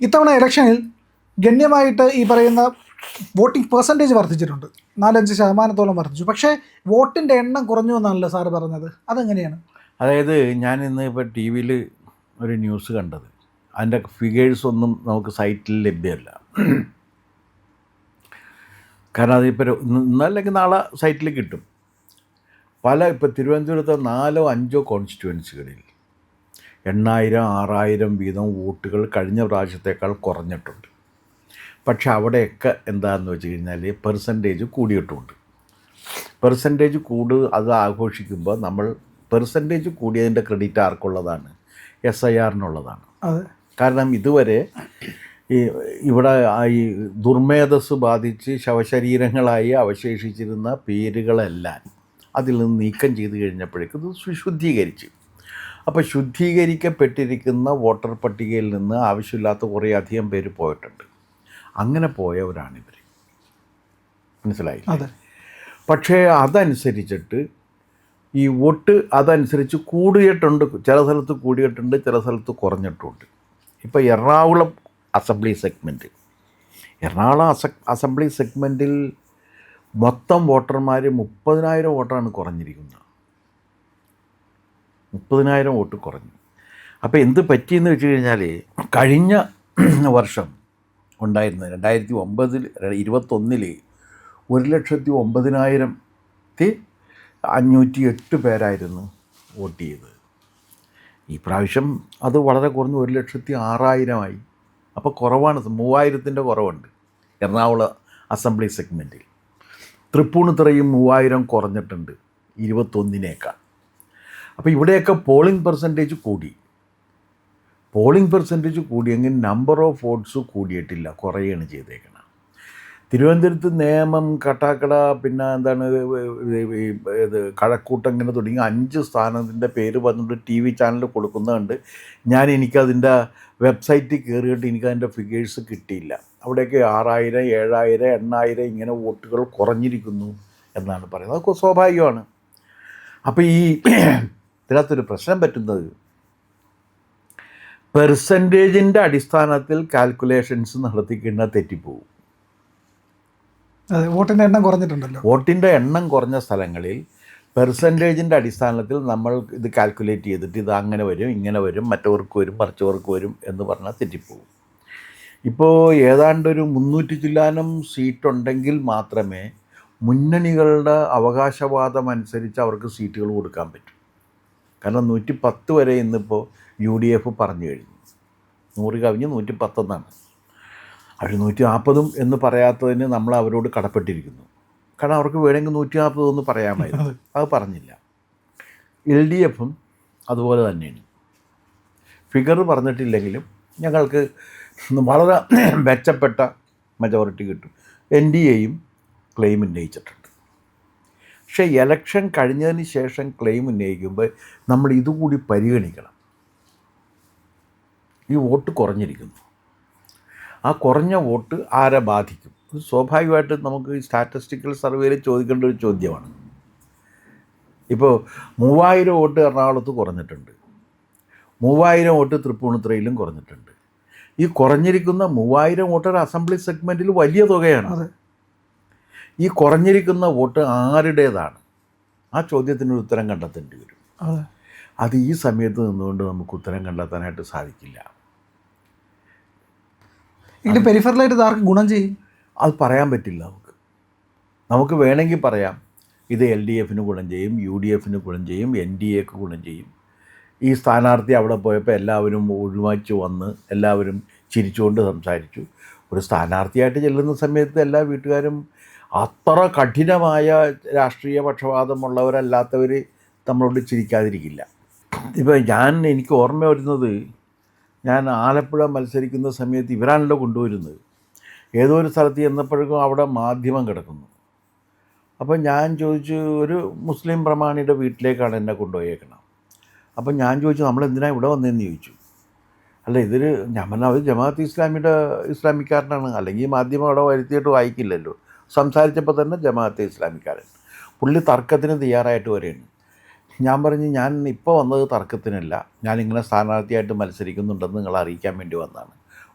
ഇത്തവണ ഇലക്ഷനിൽ ഗണ്യമായിട്ട് ഈ പറയുന്ന വോട്ടിംഗ് പെർസെൻറ്റേജ് വർദ്ധിച്ചിട്ടുണ്ട്, 4-5% വർദ്ധിച്ചു. പക്ഷേ വോട്ടിൻ്റെ എണ്ണം കുറഞ്ഞു എന്നാണല്ലോ സാറ് പറഞ്ഞത്, അതെങ്ങനെയാണ്? അതായത് ഞാൻ ഇന്ന് ഇപ്പോൾ ടി വിയിൽ ഒരു ന്യൂസ് കണ്ടത്, അതിൻ്റെ ഫിഗേഴ്സൊന്നും നമുക്ക് സൈറ്റിൽ ലഭ്യമല്ല. കാരണം അതിപ്പോൾ ഇന്നല്ലെങ്കിൽ നാളെ സൈറ്റിൽ കിട്ടും. ഇപ്പോൾ തിരുവനന്തപുരത്തെ 4-5 കോൺസ്റ്റിറ്റ്യുവൻസികളിൽ 8,000-6,000 വീതം വോട്ടുകൾ കഴിഞ്ഞ പ്രാവശ്യത്തേക്കാൾ കുറഞ്ഞിട്ടുണ്ട്. പക്ഷെ അവിടെയൊക്കെ എന്താണെന്ന് വെച്ച് കഴിഞ്ഞാൽ പെർസെൻറ്റേജ് കൂടിയിട്ടുമുണ്ട്. പെർസെൻറ്റേജ് അത് ആഘോഷിക്കുമ്പോൾ നമ്മൾ പെർസെൻറ്റേജ് കൂടിയതിൻ്റെ ക്രെഡിറ്റ് ആർക്കുള്ളതാണ്? SIRനുള്ളതാണ്. കാരണം ഇതുവരെ ഇവിടെ ഈ ദുർമേധസ് ബാധിച്ച് ശവശരീരങ്ങളായി അവശേഷിച്ചിരുന്ന പേരുകളെല്ലാം അതിൽ നിന്ന് നീക്കം ചെയ്ത് കഴിഞ്ഞപ്പോഴേക്കും ഇത് ശുദ്ധീകരിച്ചു. അപ്പോൾ ശുദ്ധീകരിക്കപ്പെട്ടിരിക്കുന്ന വോട്ടർ പട്ടികയിൽ നിന്ന് ആവശ്യമില്ലാത്ത കുറേ അധികം പേര് പോയിട്ടുണ്ട്. അങ്ങനെ പോയവരാണിവർ, മനസ്സിലായി. പക്ഷേ അതനുസരിച്ചിട്ട് ഈ വോട്ട് അതനുസരിച്ച് കൂടിയിട്ടുണ്ട്. ചില സ്ഥലത്ത് കൂടിയിട്ടുണ്ട്, ചില സ്ഥലത്ത് കുറഞ്ഞിട്ടുണ്ട്. ഇപ്പോൾ എറണാകുളം അസംബ്ലി സെഗ്മെൻറ്റിൽ മൊത്തം വോട്ടർമാർ 30,000 വോട്ടാണ് കുറഞ്ഞിരിക്കുന്നത്. 30,000 വോട്ട് കുറഞ്ഞു. അപ്പോൾ എന്ത് പറ്റിയെന്ന് വെച്ച് കഴിഞ്ഞാൽ കഴിഞ്ഞ വർഷം ഉണ്ടായിരുന്നത് 2021 1,09,508 പേരായിരുന്നു വോട്ട് ചെയ്തത്. ഈ പ്രാവശ്യം അത് വളരെ കുറഞ്ഞ് 1,06,000 അപ്പോൾ കുറവാണ്, 3,000 കുറവുണ്ട് എറണാകുളം അസംബ്ലി സെഗ്മെൻറ്റിൽ. തൃപ്പൂണിത്തുറയും 3,000 കുറഞ്ഞിട്ടുണ്ട് 21-നേക്കാൾ. അപ്പോൾ ഇവിടെയൊക്കെ പോളിംഗ് പെർസെൻറ്റേജ് കൂടിയെങ്കിൽ നമ്പർ ഓഫ് വോട്ട്സ് കൂടിയിട്ടില്ല, കുറയുകയാണ് ചെയ്തേക്കണം. തിരുവനന്തപുരത്ത് നേമം, കട്ടാക്കട, പിന്നെ എന്താണ് ഇത് കഴക്കൂട്ടം, ഇങ്ങനെ തുടങ്ങി 5 സ്ഥാനത്തിൻ്റെ പേര് പറഞ്ഞിട്ട് TV ചാനൽ കൊടുക്കുന്നുണ്ട്. എനിക്കതിൻ്റെ വെബ്സൈറ്റിൽ കയറിയിട്ട് എനിക്കതിൻ്റെ ഫിഗേഴ്സ് കിട്ടിയില്ല. അവിടെയൊക്കെ 6,000, 7,000, 8,000 ഇങ്ങനെ വോട്ടുകൾ കുറഞ്ഞിരിക്കുന്നു എന്നാണ് പറയുന്നത്. അതൊക്കെ സ്വാഭാവികമാണ്. അപ്പോൾ ഇതിനകത്തൊരു പ്രശ്നം പറ്റുന്നത് പെർസെൻറ്റേജിൻ്റെ അടിസ്ഥാനത്തിൽ കാൽക്കുലേഷൻസ് നടത്തിക്കഴിഞ്ഞാൽ തെറ്റിപ്പോവും. വോട്ടിൻ്റെ എണ്ണം കുറഞ്ഞിട്ടുണ്ടല്ലോ. വോട്ടിൻ്റെ എണ്ണം കുറഞ്ഞ സ്ഥലങ്ങളിൽ പെർസെൻറ്റേജിൻ്റെ അടിസ്ഥാനത്തിൽ നമ്മൾ ഇത് കാൽക്കുലേറ്റ് ചെയ്തിട്ട് ഇത് അങ്ങനെ വരും, ഇങ്ങനെ വരും, മറ്റവർക്ക് വരും, മറിച്ചവർക്ക് വരും എന്ന് പറഞ്ഞാൽ തെറ്റിപ്പോവും. ഇപ്പോൾ ഏതാണ്ടൊരു 300 ചില്ലാനം സീറ്റുണ്ടെങ്കിൽ മാത്രമേ മുന്നണികളുടെ അവകാശവാദം അനുസരിച്ച് അവർക്ക് സീറ്റുകൾ കൊടുക്കാൻ പറ്റും. കാരണം 110 വരെ ഇന്നിപ്പോൾ UDF പറഞ്ഞു കഴിഞ്ഞു. 100 കവിഞ്ഞ് 110 എന്നാണ്. അവർ 140 എന്ന് പറയാത്തതിന് നമ്മൾ അവരോട് കടപ്പെട്ടിരിക്കുന്നു. കാരണം അവർക്ക് വേണമെങ്കിൽ 140 എന്ന് പറയാമായിരുന്നു, അത് പറഞ്ഞില്ല. LDFും അതുപോലെ തന്നെയാണ്. ഫിഗർ പറഞ്ഞിട്ടില്ലെങ്കിലും ഞങ്ങൾക്ക് വളരെ മെച്ചപ്പെട്ട മെജോറിറ്റി കിട്ടും. NDAയും ക്ലെയിം ഉന്നയിച്ചിട്ടുണ്ട്. പക്ഷേ എലക്ഷൻ കഴിഞ്ഞതിന് ശേഷം ക്ലെയിം ഉന്നയിക്കുമ്പോൾ നമ്മൾ ഇതുകൂടി പരിഗണിക്കണം. ഈ വോട്ട് കുറഞ്ഞിരിക്കുന്നു, ആ കുറഞ്ഞ വോട്ട് ആരെ ബാധിക്കും? ഇത് സ്വാഭാവികമായിട്ട് നമുക്ക് ഈ സ്റ്റാറ്റിസ്റ്റിക്കൽ സർവേയിൽ ചോദിക്കേണ്ട ഒരു ചോദ്യമാണ്. ഇപ്പോൾ 3,000 വോട്ട് എറണാകുളത്ത് കുറഞ്ഞിട്ടുണ്ട്, 3,000 വോട്ട് തൃപ്പൂണിത്തുറയിലും കുറഞ്ഞിട്ടുണ്ട്. ഈ കുറഞ്ഞിരിക്കുന്ന 3,000 വോട്ടർ അസംബ്ലി സെഗ്മെൻറ്റിൽ വലിയ തുകയാണ്. ഈ കുറഞ്ഞിരിക്കുന്ന വോട്ട് ആരുടേതാണ്? ആ ചോദ്യത്തിനൊരു ഉത്തരം കണ്ടെത്തേണ്ടി വരും. അത് ഈ സമയത്ത് നിന്നുകൊണ്ട് നമുക്ക് ഉത്തരം കണ്ടെത്താനായിട്ട് സാധിക്കില്ല. ഇത് പെരിഫറലായിട്ട് ആർക്ക് ഗുണം ചെയ്യും? അത് പറയാൻ പറ്റില്ല. നമുക്ക് വേണമെങ്കിൽ പറയാം ഇത് LDFന് ഗുണം ചെയ്യും, UDFന് ഗുണം ചെയ്യും, NDAക്ക് ഗുണം ചെയ്യും. ഈ സ്ഥാനാർത്ഥി അവിടെ പോയപ്പോൾ എല്ലാവരും ഒഴിവാച്ചു വന്ന് എല്ലാവരും ചിരിച്ചുകൊണ്ട് സംസാരിച്ചു. ഒരു സ്ഥാനാർത്ഥിയായിട്ട് ചെല്ലുന്ന സമയത്ത് എല്ലാ വീട്ടുകാരും അത്ര കഠിനമായ രാഷ്ട്രീയ പക്ഷപാതമുള്ളവരല്ലാത്തവർ നമ്മളോട് ചിരിക്കാതിരിക്കില്ല. ഇപ്പോൾ എനിക്ക് ഓർമ്മ വരുന്നത്, ഞാൻ ആലപ്പുഴ മത്സരിക്കുന്ന സമയത്ത് ഇവരാണല്ലോ കൊണ്ടുവരുന്നത്. ഏതോ ഒരു സ്ഥലത്ത് ചെന്നപ്പോഴേക്കും അവിടെ മാധ്യമം കിടക്കുന്നു. അപ്പം ഞാൻ ചോദിച്ചു, ഒരു മുസ്ലിം പ്രമാണിയുടെ വീട്ടിലേക്കാണ് എന്നെ കൊണ്ടുപോയേക്കണം. അപ്പം ഞാൻ ചോദിച്ചു, നമ്മളെന്തിനാണ് ഇവിടെ വന്നതെന്ന് ചോദിച്ചു. അല്ല, ഞാൻ പറഞ്ഞാൽ അവർ ജമാഅത്ത് ഇസ്ലാമിക്കാരനാണ്, അല്ലെങ്കിൽ മാധ്യമം അവിടെ വരുത്തിയിട്ട് വായിക്കില്ലല്ലോ. സംസാരിച്ചപ്പോൾ തന്നെ ജമാഅത്തെ ഇസ്ലാമിക്കാരൻ. പുള്ളി തർക്കത്തിന് തയ്യാറായിട്ട് വരെയാണ്. ഞാൻ പറഞ്ഞു, ഞാൻ ഇപ്പോൾ വന്നത് തർക്കത്തിനല്ല, ഞാനിങ്ങനെ സ്ഥാനാർത്ഥിയായിട്ട് മത്സരിക്കുന്നുണ്ടെന്ന് നിങ്ങളെ അറിയിക്കാൻ വേണ്ടി വന്നതാണ്.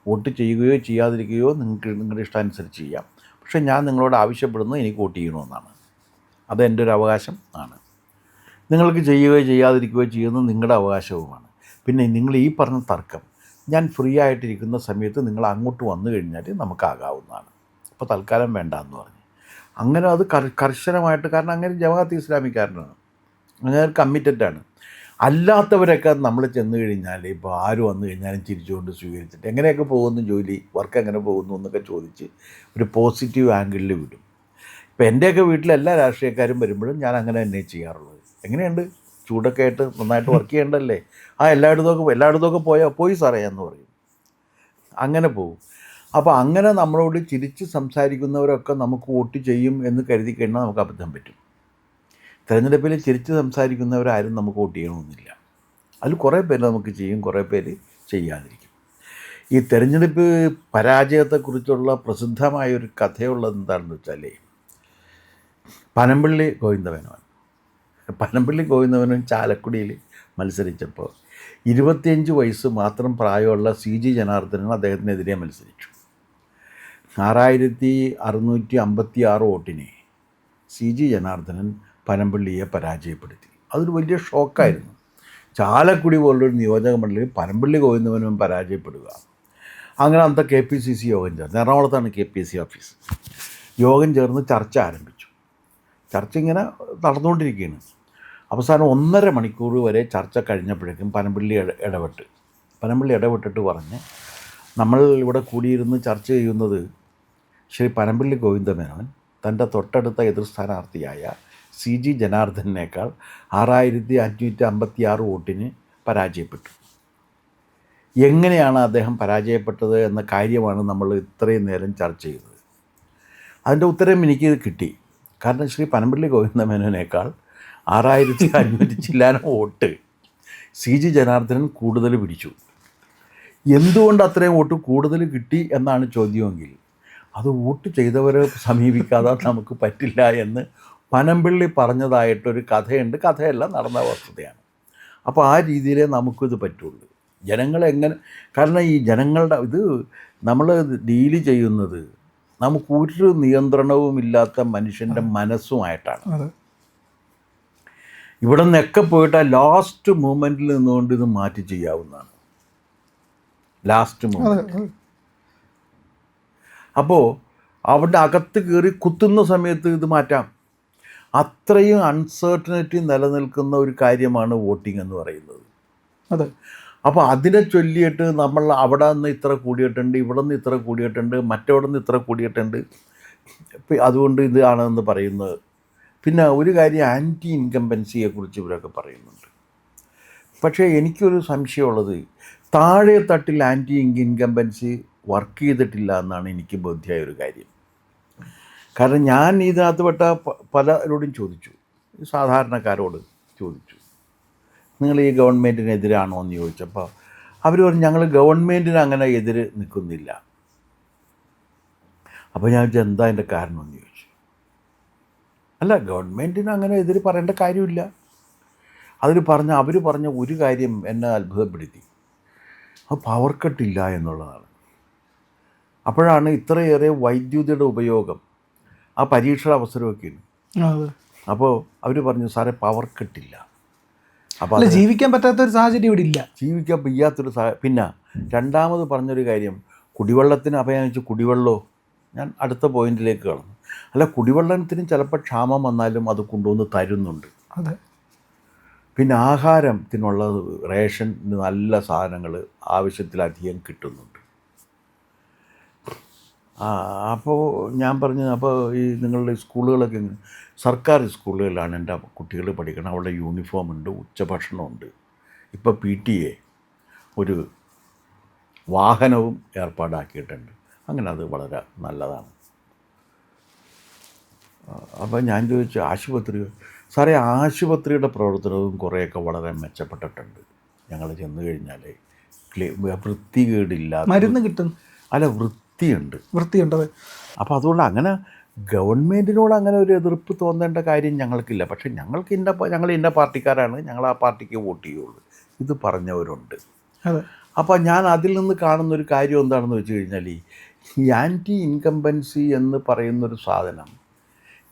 വോട്ട് ചെയ്യുകയോ ചെയ്യാതിരിക്കുകയോ നിങ്ങൾക്ക് നിങ്ങളുടെ ഇഷ്ടാനുസരിച്ച് ചെയ്യാം. പക്ഷേ ഞാൻ നിങ്ങളോട് ആവശ്യപ്പെടുന്നത് എനിക്ക് വോട്ട് ചെയ്യണമെന്നാണ്. അതെൻ്റെ ഒരു അവകാശം ആണ്. നിങ്ങൾക്ക് ചെയ്യുകയോ ചെയ്യാതിരിക്കുകയോ ചെയ്യുന്നത് നിങ്ങളുടെ അവകാശവുമാണ്. പിന്നെ നിങ്ങൾ ഈ പറഞ്ഞ തർക്കം ഞാൻ ഫ്രീ ആയിട്ടിരിക്കുന്ന സമയത്ത് നിങ്ങൾ അങ്ങോട്ട് വന്നു കഴിഞ്ഞാൽ നമുക്കാകാവുന്നതാണ്. അപ്പോൾ തൽക്കാലം വേണ്ട എന്ന് പറഞ്ഞു. അങ്ങനെ അത് കർശനമായിട്ട്, കാരണം അങ്ങനെ ജമാഅത്ത് ഇസ്ലാമിക്കാരനാണ്, അങ്ങനെ കമ്മിറ്റഡാണ്. അല്ലാത്തവരൊക്കെ നമ്മൾ ചെന്ന് കഴിഞ്ഞാൽ ഇപ്പോൾ ആര് വന്നു കഴിഞ്ഞാലും ചിരിച്ചുകൊണ്ട് സ്വീകരിച്ചിട്ട് എങ്ങനെയൊക്കെ പോകുന്നു ജോലി, വർക്ക് എങ്ങനെ പോകുന്നു എന്നൊക്കെ ചോദിച്ച് ഒരു പോസിറ്റീവ് ആംഗിളിൽ വിടും. ഇപ്പോൾ എൻ്റെയൊക്കെ വീട്ടിൽ എല്ലാ രാഷ്ട്രീയക്കാരും വരുമ്പോഴും ഞാൻ അങ്ങനെ തന്നെ ചെയ്യാറുള്ളത്. എങ്ങനെയുണ്ട്, ചൂടൊക്കെ ആയിട്ട് നന്നായിട്ട് വർക്ക് ചെയ്യേണ്ടല്ലേ, എല്ലായിടത്തൊക്കെ പോയി സാറേ എന്ന് പറയും. അങ്ങനെ പോകും. അപ്പോൾ അങ്ങനെ നമ്മളോട് ചിരിച്ച് സംസാരിക്കുന്നവരൊക്കെ നമുക്ക് വോട്ട് ചെയ്യും എന്ന് കരുതി കഴിഞ്ഞാൽ നമുക്ക് അബദ്ധം പറ്റും. തിരഞ്ഞെടുപ്പിൽ ചിരിച്ച് സംസാരിക്കുന്നവരാരും നമുക്ക് വോട്ട് ചെയ്യണമെന്നില്ല. അതിൽ കുറേ പേര് നമുക്ക് ചെയ്യും, കുറേ പേര് ചെയ്യാതിരിക്കും. ഈ തിരഞ്ഞെടുപ്പ് പരാജയത്തെക്കുറിച്ചുള്ള പ്രസിദ്ധമായൊരു കഥയുള്ളത് എന്താണെന്ന് വെച്ചാൽ, പനമ്പള്ളി ഗോവിന്ദമേനോൻ ചാലക്കുടിയിൽ മത്സരിച്ചപ്പോൾ 25 വയസ്സ് മാത്രം പ്രായമുള്ള CG ജനാർദ്ദനൻ അദ്ദേഹത്തിനെതിരെ മത്സരിച്ചു. 6656 വോട്ടിനെ CG ജനാർദ്ദനൻ പനമ്പള്ളിയെ പരാജയപ്പെടുത്തി. അതൊരു വലിയ ഷോക്കായിരുന്നു. ചാലക്കുടി പോലുള്ളൊരു നിയോജക മണ്ഡലത്തിൽ പനമ്പള്ളി ഗോവിന്ദമേനോൻ പരാജയപ്പെടുക. അങ്ങനെ അന്നത്തെ KPCC യോഗം ചേർന്ന്, എറണാകുളത്താണ് KPCC ഓഫീസ്. യോഗം ചേർന്ന് ചർച്ച ആരംഭിച്ചു. ചർച്ച ഇങ്ങനെ നടന്നുകൊണ്ടിരിക്കുകയാണ്. അവസാനം 1.5 മണിക്കൂർ വരെ ചർച്ച കഴിഞ്ഞപ്പോഴേക്കും പനമ്പള്ളി ഇടപെട്ടിട്ട് പറഞ്ഞ്, നമ്മൾ ഇവിടെ കൂടിയിരുന്ന് ചർച്ച ചെയ്യുന്നത് ശ്രീ പനമ്പള്ളി ഗോവിന്ദമേനോൻ തൻ്റെ തൊട്ടടുത്ത എതിർ സ്ഥാനാർത്ഥിയായ CG ജനാർദ്ദനേക്കാൾ 6556 വോട്ടിന് പരാജയപ്പെട്ടു. എങ്ങനെയാണ് അദ്ദേഹം പരാജയപ്പെട്ടത് എന്ന കാര്യമാണ് നമ്മൾ ഇത്രയും നേരം ചർച്ച ചെയ്തത്. അതിൻ്റെ ഉത്തരം എനിക്ക് കിട്ടി. കാരണം ശ്രീ പനമ്പള്ളി ഗോവിന്ദമേനോനേക്കാൾ 6500 ചില്ലാനം വോട്ട് CG ജനാർദ്ദനൻ കൂടുതൽ പിടിച്ചു. എന്തുകൊണ്ട് അത്രയും വോട്ട് കൂടുതൽ കിട്ടി എന്നാണ് ചോദ്യമെങ്കിൽ, അത് വോട്ട് ചെയ്തവരെ സമീപിക്കാതെ നമുക്ക് പറ്റില്ല എന്ന് പനമ്പള്ളി പറഞ്ഞതായിട്ടൊരു കഥയുണ്ട്. കഥയല്ല, നടന്ന വസ്തുതയാണ്. അപ്പോൾ ആ രീതിയിലേ നമുക്കിത് പറ്റുള്ളൂ. ജനങ്ങളെങ്ങനെ, കാരണം ഈ ജനങ്ങളുടെ ഇത് നമ്മൾ ഡീല് ചെയ്യുന്നത് നമുക്കൊരു നിയന്ത്രണവുമില്ലാത്ത മനുഷ്യൻ്റെ മനസ്സുമായിട്ടാണ്. ഇവിടെ നിന്നൊക്കെ പോയിട്ട് ആ ലാസ്റ്റ് മൂമെൻറ്റിൽ നിന്നുകൊണ്ട് ഇത് മാറ്റി ചെയ്യാവുന്നതാണ്. Last moment. അപ്പോൾ അവിടെ അകത്ത് കയറി കുത്തുന്ന സമയത്ത് ഇത് മാറ്റാം. അത്രയും അൺസർട്ടനിറ്റി നിലനിൽക്കുന്ന ഒരു കാര്യമാണ് വോട്ടിംഗ് എന്ന് പറയുന്നത്. അതെ. അപ്പോൾ അതിനെ ചൊല്ലിയിട്ട് നമ്മൾ അവിടെ നിന്ന് ഇത്ര കൂടിയിട്ടുണ്ട്, ഇവിടെ നിന്ന് ഇത്ര കൂടിയിട്ടുണ്ട്, മറ്റവിടെ നിന്ന് ഇത്ര കൂടിയിട്ടുണ്ട്, അതുകൊണ്ട് ഇതാണെന്ന് പറയുന്നത്. പിന്നെ ഒരു കാര്യം, ആൻറ്റി ഇൻകംബൻസിയെക്കുറിച്ച് ഇവരൊക്കെ പറയുന്നുണ്ട്. പക്ഷേ എനിക്കൊരു സംശയമുള്ളത്, താഴെ തട്ടിൽ ആൻറ്റി ഇൻകംബൻസി വർക്ക് ചെയ്തിട്ടില്ല എന്നാണ് എനിക്ക് ബോധ്യമായ ഒരു കാര്യം. കാരണം ഞാൻ ഇതിനകത്ത് പെട്ട പലരോടും ചോദിച്ചു, സാധാരണക്കാരോട് ചോദിച്ചു, നിങ്ങൾ ഈ ഗവൺമെൻറ്റിനെതിരാണോ എന്ന് ചോദിച്ചപ്പോൾ അവർ പറഞ്ഞു ഞങ്ങൾ ഗവൺമെൻറ്റിന് അങ്ങനെ എതിര് നിൽക്കുന്നില്ല. അപ്പോൾ ഞാൻ ചോദിച്ചു എന്താ അതിൻ്റെ കാരണം എന്ന് ചോദിച്ചു. അല്ല, ഗവൺമെൻറ്റിന് അങ്ങനെ എതിര് പറയേണ്ട കാര്യമില്ല. അവർ പറഞ്ഞ ഒരു കാര്യം എന്നെ അത്ഭുതപ്പെടുത്തി. അത് പവർ കട്ടില്ല എന്നുള്ളതാണ്. അപ്പോഴാണ് ഇത്രയേറെ വൈദ്യുതിയുടെ ഉപയോഗം, ആ പരീക്ഷയുടെ അവസരമൊക്കെയാണ്. അപ്പോൾ അവർ പറഞ്ഞു സാറേ പവർ കട്ടില്ല. അപ്പോൾ ജീവിക്കാൻ പറ്റാത്തൊരു സാഹചര്യം ഇവിടെ ഇല്ല, ജീവിക്കാൻ വയ്യാത്തൊരു പിന്നെ രണ്ടാമത് പറഞ്ഞൊരു കാര്യം, കുടിവെള്ളത്തിന് അപേക്ഷിച്ച് കുടിവെള്ളമോ, ഞാൻ അടുത്ത പോയിന്റിലേക്ക് കടന്നു. അല്ല, കുടിവെള്ളത്തിന് ചിലപ്പോൾ ക്ഷാമം വന്നാലും അത് കൊണ്ടുവന്ന് തരുന്നുണ്ട്. അതെ. പിന്നെ ആഹാരത്തിനുള്ള റേഷൻ നല്ല സാധനങ്ങൾ ആവശ്യത്തിലധികം കിട്ടുന്നുണ്ട്. അപ്പോൾ ഞാൻ പറഞ്ഞു, അപ്പോൾ ഈ നിങ്ങളുടെ സ്കൂളുകളൊക്കെ സർക്കാർ സ്കൂളുകളിലാണ് എൻ്റെ കുട്ടികൾ പഠിക്കണം. അവിടെ യൂണിഫോം ഉണ്ട്, ഉച്ചഭക്ഷണമുണ്ട്. ഇപ്പോൾ PTA ഒരു വാഹനവും ഏർപ്പാടാക്കിയിട്ടുണ്ട്. അങ്ങനെ അത് വളരെ നല്ലതാണ്. അപ്പോൾ ഞാൻ ചോദിച്ചു ആശുപത്രി, സാറേ ആശുപത്രിയുടെ പ്രവർത്തനവും കുറേയൊക്കെ വളരെ മെച്ചപ്പെട്ടിട്ടുണ്ട്. ഞങ്ങൾ ചെന്ന് കഴിഞ്ഞാൽ വൃത്തികേടില്ല, മരുന്ന് കിട്ടും, അല്ല വൃത്തിയുണ്ട്. അപ്പോൾ അതുകൊണ്ട് അങ്ങനെ ഗവൺമെൻറ്റിനോട് അങ്ങനെ ഒരു എതിർപ്പ് തോന്നേണ്ട കാര്യം ഞങ്ങൾക്കില്ല. പക്ഷേ ഞങ്ങൾ ഇന്ന പാർട്ടിക്കാരാണ്, ഞങ്ങൾ ആ പാർട്ടിക്ക് വോട്ട് ചെയ്യുള്ളൂ, ഇത് പറഞ്ഞവരുണ്ട്. അതെ. അപ്പോൾ ഞാൻ അതിൽ നിന്ന് കാണുന്നൊരു കാര്യം എന്താണെന്ന് വെച്ച് കഴിഞ്ഞാൽ ഈ ആൻറ്റി ഇൻകംബൻസി എന്ന് പറയുന്നൊരു സാധനം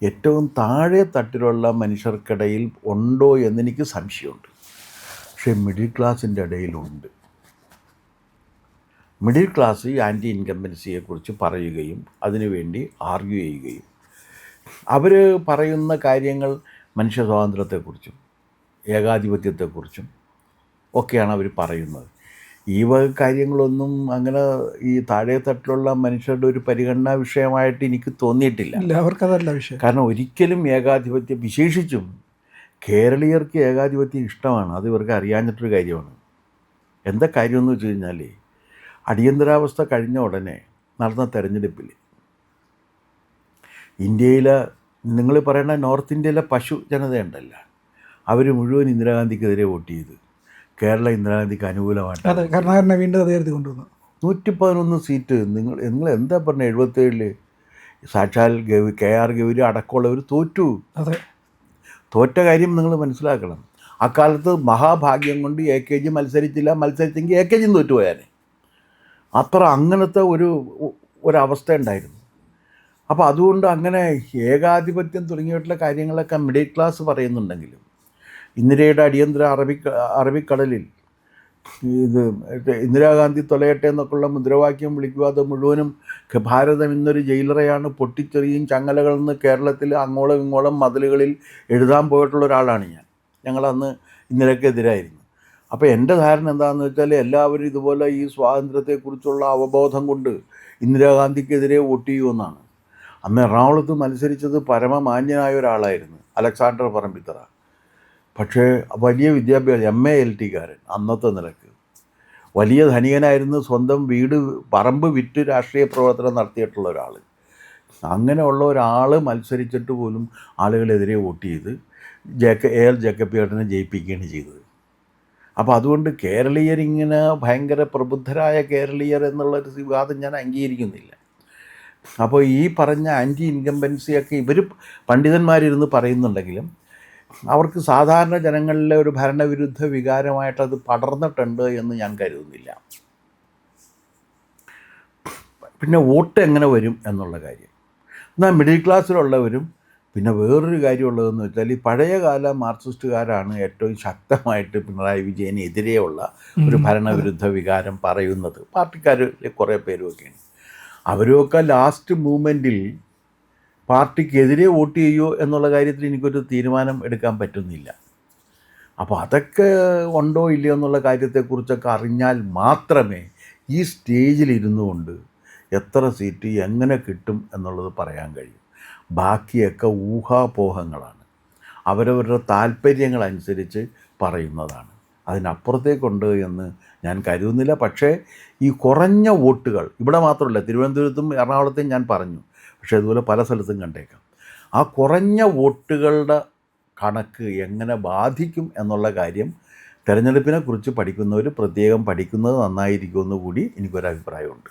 ഏറ്റവും താഴെ തട്ടിലുള്ള മനുഷ്യർക്കിടയിൽ ഉണ്ടോ എന്നെനിക്ക് സംശയമുണ്ട്. പക്ഷേ മിഡിൽ ക്ലാസിൻ്റെ ഇടയിലുണ്ട്. മിഡിൽ ക്ലാസ് ഈ ആൻറ്റി ഇൻകംബൻസിയെക്കുറിച്ച് പറയുകയും അതിനുവേണ്ടി ആർഗ്യൂ ചെയ്യുകയും അവർ പറയുന്ന കാര്യങ്ങൾ മനുഷ്യ സ്വാതന്ത്ര്യത്തെക്കുറിച്ചും ഏകാധിപത്യത്തെക്കുറിച്ചും ഒക്കെയാണ് അവർ പറയുന്നത്. ഈ വക കാര്യങ്ങളൊന്നും അങ്ങനെ ഈ താഴെ തട്ടിലുള്ള മനുഷ്യരുടെ ഒരു പരിഗണനാ വിഷയമായിട്ട് എനിക്ക് തോന്നിയിട്ടില്ല. ഇല്ല, അവർക്കതല്ല വിഷയം. കാരണം ഒരിക്കലും ഏകാധിപത്യം, വിശേഷിച്ചും കേരളീയർക്ക് ഏകാധിപത്യം ഇഷ്ടമാണ്. അത് ഇവർക്ക് അറിയാഞ്ഞിട്ടൊരു കാര്യമാണ്. എന്താ കാര്യമെന്ന് വെച്ച് കഴിഞ്ഞാൽ അടിയന്തരാവസ്ഥ കഴിഞ്ഞ ഉടനെ നടന്ന തെരഞ്ഞെടുപ്പിൽ ഇന്ത്യയിലെ, നിങ്ങൾ പറയുന്ന നോർത്ത് ഇന്ത്യയിലെ പശു ജനതയുണ്ടല്ലോ, അവർ മുഴുവൻ ഇന്ദിരാഗാന്ധിക്കെതിരെ വോട്ട് ചെയ്ത് കേരള ഇന്ദിരാഗാന്ധിക്ക് അനുകൂലമായിട്ട്. അതെ, കരുണാകരനെ വീണ്ടും അധികാരത്തിൽ കൊണ്ടുവന്നു. 111 സീറ്റ്. നിങ്ങൾ എന്താ പറഞ്ഞത്? 77 സാക്ഷാൽ KR ഗൗരി അടക്കമുള്ളവർ തോറ്റു. അതെ, തോറ്റ കാര്യം നിങ്ങൾ മനസ്സിലാക്കണം. അക്കാലത്ത് മഹാഭാഗ്യം കൊണ്ട് AKG മത്സരിച്ചില്ല. മത്സരിച്ചെങ്കിൽ AKG തോറ്റുപോയാനെ. അത്ര അങ്ങനത്തെ ഒരവസ്ഥ ഉണ്ടായിരുന്നു. അപ്പോൾ അതുകൊണ്ട് അങ്ങനെ ഏകാധിപത്യം തുടങ്ങിയിട്ടുള്ള കാര്യങ്ങളൊക്കെ മിഡിൽ ക്ലാസ് പറയുന്നുണ്ടെങ്കിലും ഇന്ദിരയുടെ അടിയന്തര അറബിക്കടലിൽ ഇത് ഇന്ദിരാഗാന്ധി തൊലയട്ടെ എന്നൊക്കെയുള്ള മുദ്രാവാക്യം വിളിക്കുക, അത് മുഴുവനും ഭാരതം ഇന്നൊരു ജയിലറയാണ്, പൊട്ടിച്ചെറിയും ചങ്ങലകളിൽ നിന്ന് കേരളത്തിൽ അങ്ങോളം ഇങ്ങോളം മതിലുകളിൽ എഴുതാൻ പോയിട്ടുള്ള ഒരാളാണ് ഞാൻ. ഞങ്ങളന്ന് ഇന്ദിരക്കെതിരായിരുന്നു. അപ്പോൾ എൻ്റെ ധാരണ എന്താണെന്ന് വെച്ചാൽ എല്ലാവരും ഇതുപോലെ ഈ സ്വാതന്ത്ര്യത്തെക്കുറിച്ചുള്ള അവബോധം കൊണ്ട് ഇന്ദിരാഗാന്ധിക്കെതിരെ വോട്ട് ചെയ്യുമെന്നാണ്. അന്ന് എറണാകുളത്ത് മത്സരിച്ചത് പരമമാന്യനായ ഒരാളായിരുന്നു, അലക്സാണ്ടർ പറമ്പിത്തറ. പക്ഷേ വലിയ വിദ്യാഭ്യാസം, MA LT-കാരൻ, അന്നത്തെ നിലക്ക് വലിയ ധനികനായിരുന്നു, സ്വന്തം വീട് പറമ്പ് വിറ്റ് രാഷ്ട്രീയ പ്രവർത്തനം നടത്തിയിട്ടുള്ള ഒരാൾ. അങ്ങനെയുള്ള ഒരാൾ മത്സരിച്ചിട്ട് പോലും ആളുകളെതിരെ വോട്ട് ചെയ്ത് AL ജേക്കബ് ചേട്ടനെ ജയിപ്പിക്കുകയാണ് ചെയ്തത്. അപ്പോൾ അതുകൊണ്ട് കേരളീയരിങ്ങനെ ഭയങ്കര പ്രബുദ്ധരായ കേരളീയർ എന്നുള്ളൊരു വിവാദം ഞാൻ അംഗീകരിക്കുന്നില്ല. അപ്പോൾ ഈ പറഞ്ഞ ആൻറ്റി ഇൻകംബൻസിയൊക്കെ ഇവർ പണ്ഡിതന്മാരിരുന്ന് പറയുന്നുണ്ടെങ്കിലും അവർക്ക് സാധാരണ ജനങ്ങളിലെ ഒരു ഭരണവിരുദ്ധ വികാരമായിട്ടത് പടർന്നിട്ടുണ്ട് എന്ന് ഞാൻ കരുതുന്നില്ല. പിന്നെ വോട്ട് എങ്ങനെ വരും എന്നുള്ള കാര്യം, എന്നാൽ മിഡിൽ ക്ലാസ്സിലുള്ളവരും പിന്നെ വേറൊരു കാര്യമുള്ളതെന്ന് വെച്ചാൽ ഈ പഴയകാല മാർക്സിസ്റ്റുകാരാണ് ഏറ്റവും ശക്തമായിട്ട് പിണറായി വിജയനെതിരെയുള്ള ഒരു ഭരണവിരുദ്ധ വികാരം പറയുന്നത്. പാർട്ടിക്കാർ കുറേ പേരുമൊക്കെയാണ്. അവരൊക്കെ ലാസ്റ്റ് മൂമെൻറ്റിൽ പാർട്ടിക്കെതിരെ വോട്ട് ചെയ്യുമോ എന്നുള്ള കാര്യത്തിൽ എനിക്കൊരു തീരുമാനം എടുക്കാൻ പറ്റുന്നില്ല. അപ്പോൾ അതൊക്കെ ഉണ്ടോ ഇല്ലയോ എന്നുള്ള കാര്യത്തെക്കുറിച്ചൊക്കെ അറിഞ്ഞാൽ മാത്രമേ ഈ സ്റ്റേജിലിരുന്നു കൊണ്ട് എത്ര സീറ്റ് എങ്ങനെ കിട്ടും എന്നുള്ളത് പറയാൻ കഴിയും. ബാക്കിയൊക്കെ ഊഹാപോഹങ്ങളാണ്, അവരവരുടെ താല്പര്യങ്ങളനുസരിച്ച് പറയുന്നതാണ്. അതിനപ്പുറത്തേക്കുണ്ട് എന്ന് ഞാൻ കരുതുന്നില്ല. പക്ഷേ ഈ കുറഞ്ഞ വോട്ടുകൾ ഇവിടെ മാത്രമല്ല, തിരുവനന്തപുരത്തും എറണാകുളത്തും ഞാൻ പറഞ്ഞു, പക്ഷേ അതുപോലെ പല സ്ഥലത്തും കണ്ടേക്കാം. ആ കുറഞ്ഞ വോട്ടുകളുടെ കണക്ക് എങ്ങനെ ബാധിക്കും എന്നുള്ള കാര്യം തെരഞ്ഞെടുപ്പിനെക്കുറിച്ച് പഠിക്കുന്നവർ പ്രത്യേകം പഠിക്കുന്നത് നന്നായിരിക്കുമെന്ന് കൂടി എനിക്കൊരഭിപ്രായമുണ്ട്.